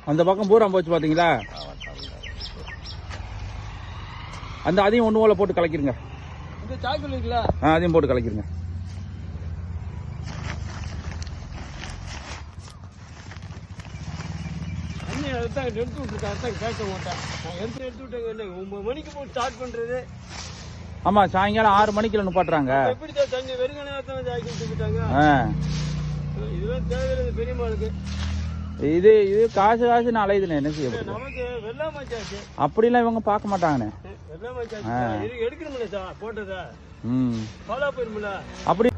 அந்த பக்கம் பூரா போச்சு பாத்தீங்களா? அந்த அதையும் ஒண்ணு போல போட்டு கலக்கிருங்க. இந்த சாக்குல இருக்குல்ல, அதையும் போட்டு கலக்கிருங்க. தண்ணி அதான் எடுத்து விட்டுருக்கேன், அதான் கேட்க மாட்டேன். நான் எடுத்து விட்டேங்க. 9 மணிக்கு போய் ஸ்டார்ட் பண்றது. ஆமா, சாயங்காலம் 6 மணிக்குள்ள நிப்பாட்டுறாங்க. எப்படி தண்ணி வெறுங்கனே தான் ஜாக்கி விட்டுட்டாங்க. இதெல்லாம் தேவையில்லை பெரியம்மாளுக்கு. இது காசு அலையுதுண்ணே, என்ன செய்ய முடியும்? நமக்கு வெள்ளாமாச்சாச்சு. அப்படிலாம் இவங்க பார்க்க மாட்டாங்கண்ணே. வெள்ளாமாச்சாச்சு எடுக்கணும்ல போட்டதா. ம், பாலா போயிருமில்ல அப்படி